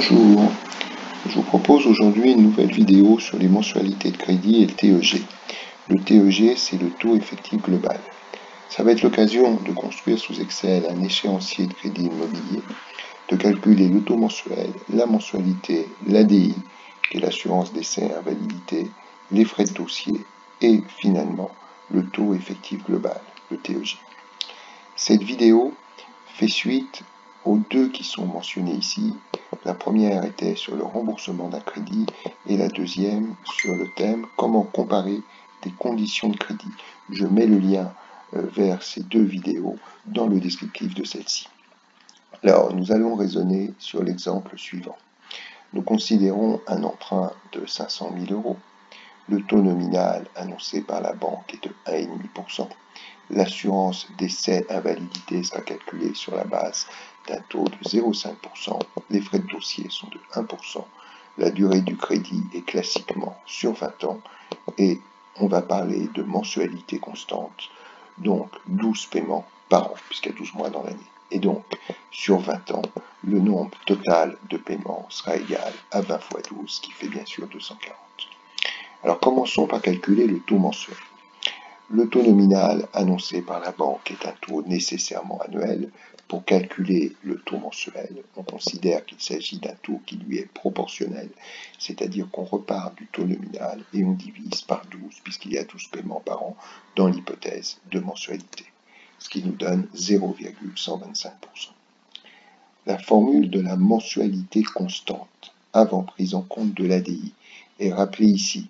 Bonjour, je vous propose aujourd'hui une nouvelle vidéo sur les mensualités de crédit et le TEG. Le TEG, c'est le taux effectif global. Ça va être l'occasion de construire sous Excel un échéancier de crédit immobilier, de calculer le taux mensuel, la mensualité, l'ADI, qui est l'assurance décès et invalidité, les frais de dossier et finalement le taux effectif global, le TEG. Cette vidéo fait suite aux deux qui sont mentionnés ici. La première était sur le remboursement d'un crédit et la deuxième sur le thème comment comparer des conditions de crédit. Je mets le lien vers ces deux vidéos dans le descriptif de celle-ci. Alors, nous allons raisonner sur l'exemple suivant. Nous considérons un emprunt de 500 000 €. Le taux nominal annoncé par la banque est de 1,5%. L'assurance décès invalidité sera calculée sur la base d'un taux de 0,5%. Les frais de dossier sont de 1%. La durée du crédit est classiquement sur 20 ans et on va parler de mensualité constante, donc 12 paiements par an, puisqu'il y a 12 mois dans l'année. Et donc, sur 20 ans, le nombre total de paiements sera égal à 20 fois 12, ce qui fait bien sûr 240. Alors commençons par calculer le taux mensuel. Le taux nominal annoncé par la banque est un taux nécessairement annuel. Pour calculer le taux mensuel, on considère qu'il s'agit d'un taux qui lui est proportionnel, c'est-à-dire qu'on repart du taux nominal et on divise par 12, puisqu'il y a 12 paiements par an dans l'hypothèse de mensualité, ce qui nous donne 0,125%. La formule de la mensualité constante avant prise en compte de l'ADI est rappelée ici.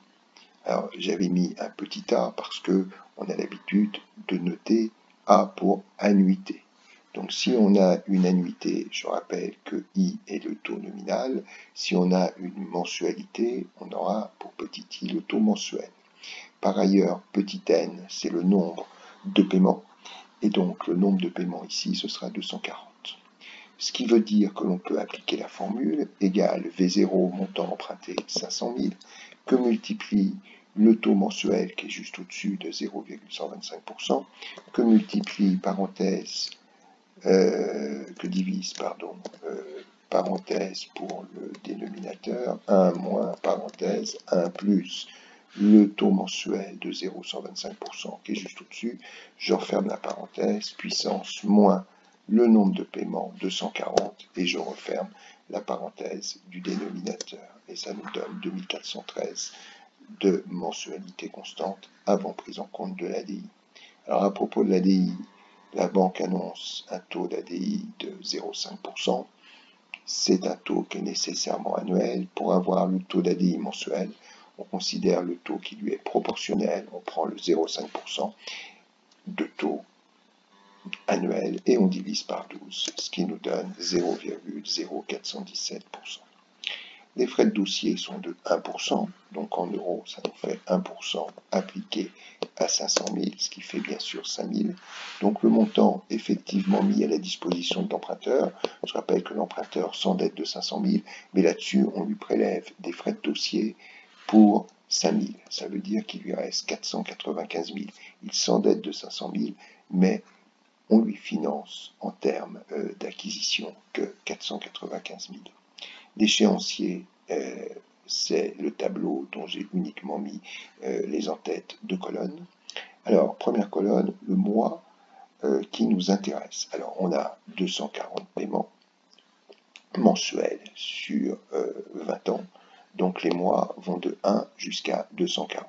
Alors, j'avais mis un petit a parce que on a l'habitude de noter A pour annuité. Donc, si on a une annuité, je rappelle que I est le taux nominal. Si on a une mensualité, on aura pour petit i le taux mensuel. Par ailleurs, petit n, c'est le nombre de paiements. Et donc, le nombre de paiements ici, ce sera 240. Ce qui veut dire que l'on peut appliquer la formule égale V0 montant emprunté 500 000 que multiplie le taux mensuel qui est juste au-dessus de 0,125%, que multiplie parenthèse, que divise, parenthèse pour le dénominateur, 1 moins parenthèse, 1 plus le taux mensuel de 0,125% qui est juste au-dessus, je referme la parenthèse, puissance moins le nombre de paiements 240 et je referme la parenthèse du dénominateur et ça nous donne 2413 de mensualité constante avant prise en compte de l'ADI. Alors à propos de l'ADI, la banque annonce un taux d'ADI de 0,5%. C'est un taux qui est nécessairement annuel. Pour avoir le taux d'ADI mensuel, on considère le taux qui lui est proportionnel. On prend le 0,5% de taux annuel et on divise par 12, ce qui nous donne 0,0417%. Les frais de dossier sont de 1%, donc en euros, ça nous fait 1% appliqué à 500 000, ce qui fait bien sûr 5 000. Donc le montant effectivement mis à la disposition de l'emprunteur, je rappelle que l'emprunteur s'endette de 500 000, mais là-dessus, on lui prélève des frais de dossier pour 5 000. Ça veut dire qu'il lui reste 495 000. Il s'endette de 500 000, mais on lui finance en termes d'acquisition que 495 000. L'échéancier, c'est le tableau dont j'ai uniquement mis les en-têtes de colonnes. Alors, première colonne, le mois qui nous intéresse. Alors, on a 240 paiements mensuels sur 20 ans. Donc, les mois vont de 1 jusqu'à 240.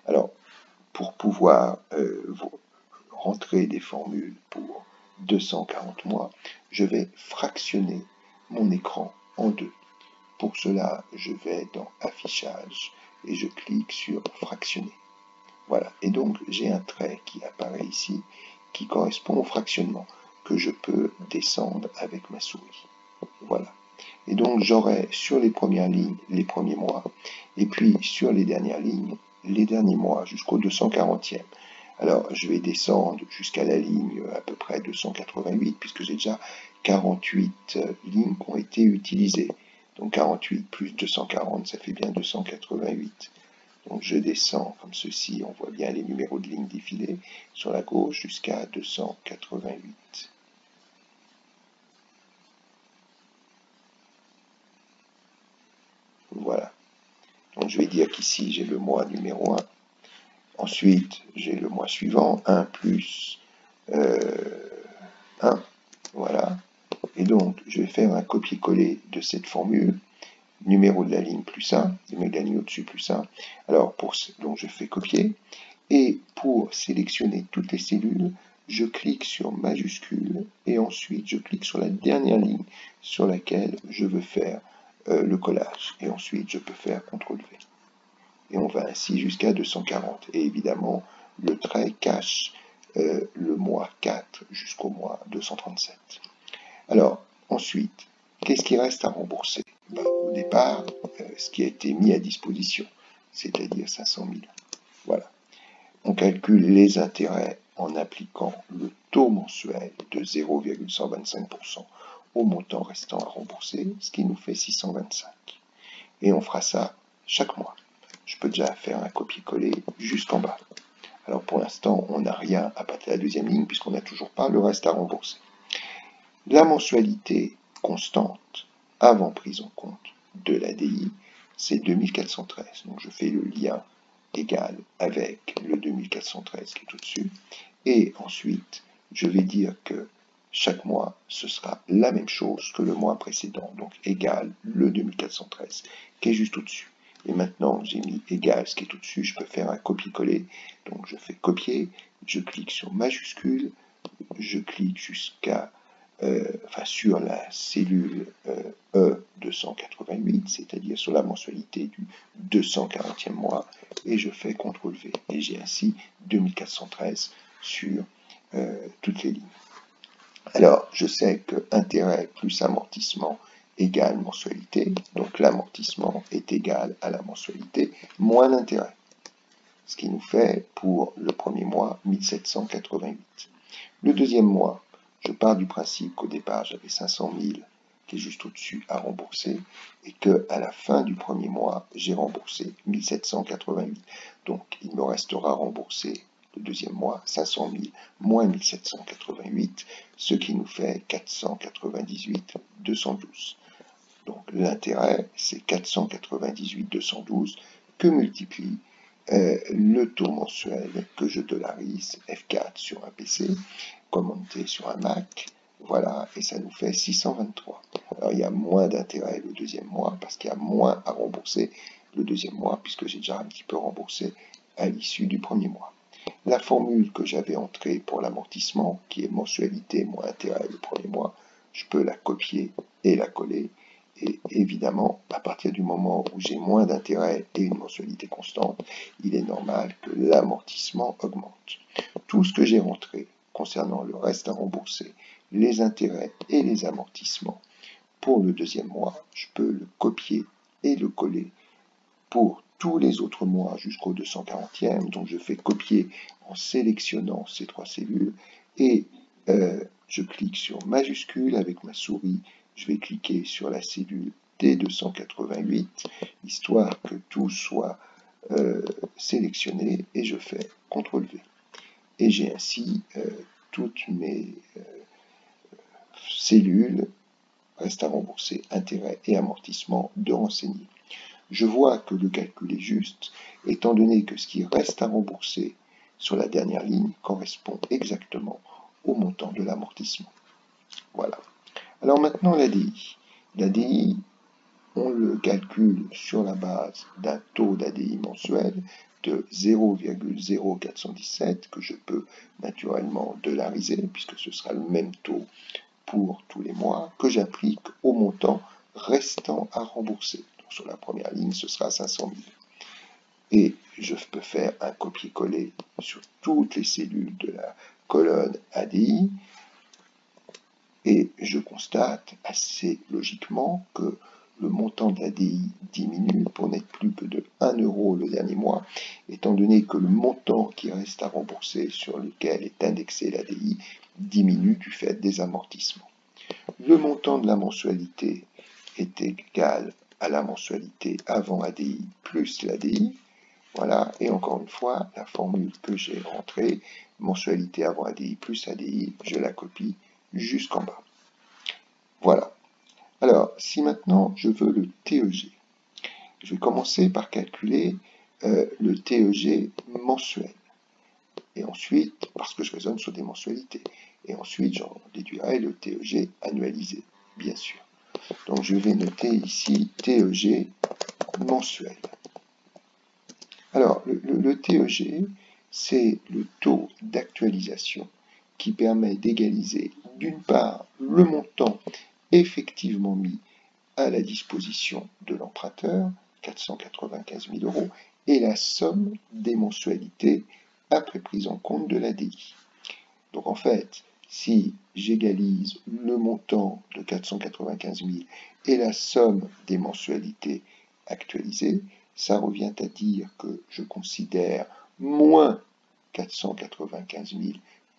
Alors, pour pouvoir rentrer des formules pour 240 mois, je vais fractionner mon écran en deux. Pour cela, je vais dans Affichage et je clique sur Fractionner. Voilà, et donc j'ai un trait qui apparaît ici qui correspond au fractionnement que je peux descendre avec ma souris. Voilà. Et donc j'aurai sur les premières lignes les premiers mois et puis sur les dernières lignes les derniers mois jusqu'au 240e. Alors, je vais descendre jusqu'à la ligne à peu près 288, puisque j'ai déjà 48 lignes qui ont été utilisées. Donc 48 plus 240, ça fait bien 288. Donc je descends comme ceci, on voit bien les numéros de lignes défiler sur la gauche jusqu'à 288. Voilà. Donc je vais dire qu'ici j'ai le mois numéro 1. Ensuite, j'ai le mois suivant, 1 plus 1. Voilà. Et donc, je vais faire un copier-coller de cette formule. Numéro de la ligne plus 1, numéro de la ligne au-dessus plus 1. Alors, donc je fais copier. Et pour sélectionner toutes les cellules, je clique sur majuscule et ensuite je clique sur la dernière ligne sur laquelle je veux faire le collage. Et ensuite, je peux faire CTRL-V. Et on va ainsi jusqu'à 240. Et évidemment, le trait cache le mois 4 jusqu'au mois 237. Alors, ensuite, qu'est-ce qui reste à rembourser? Au départ, ce qui a été mis à disposition, c'est-à-dire 500 000. Voilà. On calcule les intérêts en appliquant le taux mensuel de 0,125% au montant restant à rembourser, ce qui nous fait 625. Et on fera ça chaque mois. Je peux déjà faire un copier-coller jusqu'en bas. Alors pour l'instant, on n'a rien à partir de la deuxième ligne puisqu'on n'a toujours pas le reste à rembourser. La mensualité constante avant prise en compte de l'ADI, c'est 2413. Donc je fais le lien égal avec le 2413 qui est au-dessus. Et ensuite, je vais dire que chaque mois, ce sera la même chose que le mois précédent. Donc égal le 2413 qui est juste au-dessus. Et maintenant, j'ai mis égal ce qui est au-dessus, je peux faire un copier-coller. Donc je fais copier, je clique sur majuscule, je clique jusqu'à sur la cellule E288, c'est-à-dire sur la mensualité du 240e mois, et je fais CTRL-V. Et j'ai ainsi 2413 sur toutes les lignes. Alors, je sais que intérêt plus amortissement égale mensualité, donc l'amortissement est égal à la mensualité moins l'intérêt. Ce qui nous fait, pour le premier mois, 1788. Le deuxième mois, je pars du principe qu'au départ, j'avais 500 000 qui est juste au-dessus à rembourser et qu'à la fin du premier mois, j'ai remboursé 1788. Donc, il me restera remboursé le deuxième mois 500 000 moins 1788, ce qui nous fait 498 212. Donc, l'intérêt, c'est 498 212 que multiplie le taux mensuel que je dollarise F4 sur un PC, commenté sur un Mac, voilà, et ça nous fait 623. Alors il y a moins d'intérêt le deuxième mois parce qu'il y a moins à rembourser le deuxième mois puisque j'ai déjà un petit peu remboursé à l'issue du premier mois. La formule que j'avais entrée pour l'amortissement, qui est mensualité moins intérêt le premier mois, je peux la copier et la coller. Et évidemment, à partir du moment où j'ai moins d'intérêt et une mensualité constante, il est normal que l'amortissement augmente. Tout ce que j'ai rentré concernant le reste à rembourser, les intérêts et les amortissements, pour le deuxième mois, je peux le copier et le coller pour tous les autres mois jusqu'au 240e. Donc je fais copier en sélectionnant ces trois cellules et je clique sur majuscule avec ma souris. Je vais cliquer sur la cellule D288, histoire que tout soit sélectionné, et je fais CTRL-V. Et j'ai ainsi toutes mes cellules, reste à rembourser, intérêts et amortissements de renseigner. Je vois que le calcul est juste, étant donné que ce qui reste à rembourser sur la dernière ligne correspond exactement au montant de l'amortissement. Voilà. Alors maintenant l'ADI. L'ADI, on le calcule sur la base d'un taux d'ADI mensuel de 0,0417 que je peux naturellement dollariser puisque ce sera le même taux pour tous les mois que j'applique au montant restant à rembourser. Donc sur la première ligne, ce sera 500 000. Et je peux faire un copier-coller sur toutes les cellules de la colonne ADI. Et je constate assez logiquement que le montant de l'ADI diminue pour n'être plus que de 1 € le dernier mois, étant donné que le montant qui reste à rembourser sur lequel est indexé l'ADI diminue du fait des amortissements. Le montant de la mensualité est égal à la mensualité avant ADI plus l'ADI. Voilà, et encore une fois, la formule que j'ai rentrée, mensualité avant ADI plus ADI, je la copie jusqu'en bas. Voilà. Alors, si maintenant je veux le TEG, Je vais commencer par calculer le TEG mensuel. Et ensuite, parce que je raisonne sur des mensualités. Et ensuite, j'en déduirai le TEG annualisé, bien sûr. Donc, je vais noter ici TEG mensuel. Alors, le TEG, c'est le taux d'actualisation qui permet d'égaliser, d'une part, le montant effectivement mis à la disposition de l'emprunteur, 495 000 €, et la somme des mensualités après prise en compte de l'ADI. Donc en fait, si j'égalise le montant de 495 000 et la somme des mensualités actualisées, ça revient à dire que je considère moins 495 000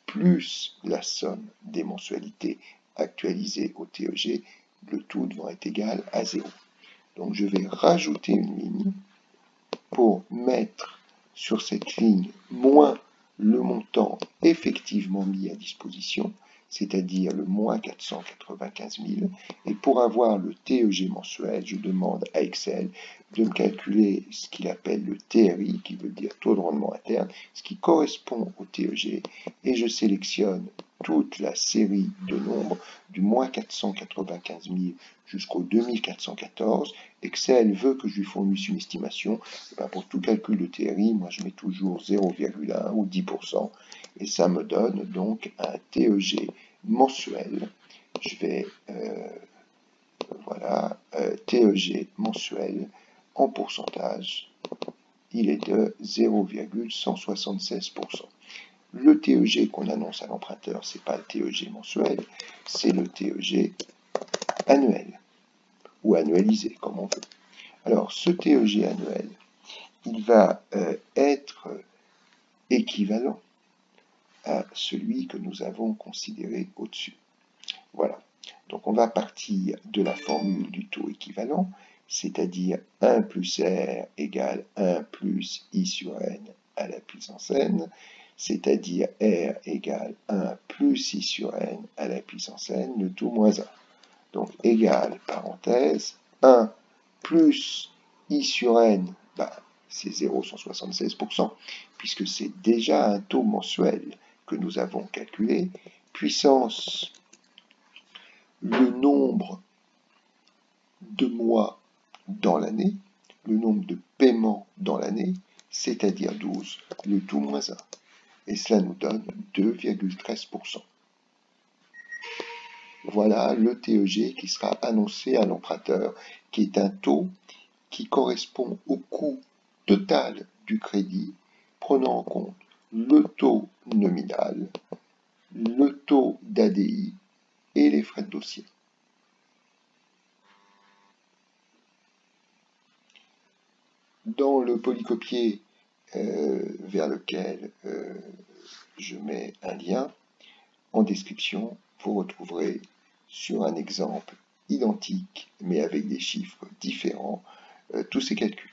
plus la somme des mensualités actualisées au TEG, le tout devant être égal à 0. Donc je vais rajouter une ligne pour mettre sur cette ligne moins le montant effectivement mis à disposition, c'est-à-dire le moins 495 000. Et pour avoir le TEG mensuel, je demande à Excel de me calculer ce qu'il appelle le TRI, qui veut dire taux de rendement interne, ce qui correspond au TEG, et je sélectionne toute la série de nombres du moins 495 000 jusqu'au 2414. Excel veut que je lui fournisse une estimation. Pour tout calcul de TRI, moi je mets toujours 0,1 ou 10%, et ça me donne donc un TEG mensuel. Je vais, voilà, TEG mensuel en pourcentage, il est de 0,176%. Le TEG qu'on annonce à l'emprunteur, ce n'est pas le TEG mensuel, c'est le TEG annuel, ou annualisé, comme on veut. Alors, ce TEG annuel, il va être équivalent à celui que nous avons considéré au-dessus. Voilà. Donc, on va partir de la formule du taux équivalent, c'est-à-dire 1 plus R égale 1 plus I sur N à la puissance N, c'est-à-dire R égale 1 plus I sur N à la puissance N, le tout moins 1. Donc, égale, parenthèse, 1 plus I sur N, c'est 0,176%, puisque c'est déjà un taux mensuel que nous avons calculé, puissance le nombre de mois dans l'année, le nombre de paiements dans l'année, c'est-à-dire 12, le tout moins 1. Et cela nous donne 2,13%. Voilà le TEG qui sera annoncé à l'emprunteur, qui est un taux qui correspond au coût total du crédit, prenant en compte le taux nominal, le taux d'ADI et les frais de dossier. Dans le polycopier vers lequel je mets un lien, en description, vous retrouverez sur un exemple identique, mais avec des chiffres différents, tous ces calculs.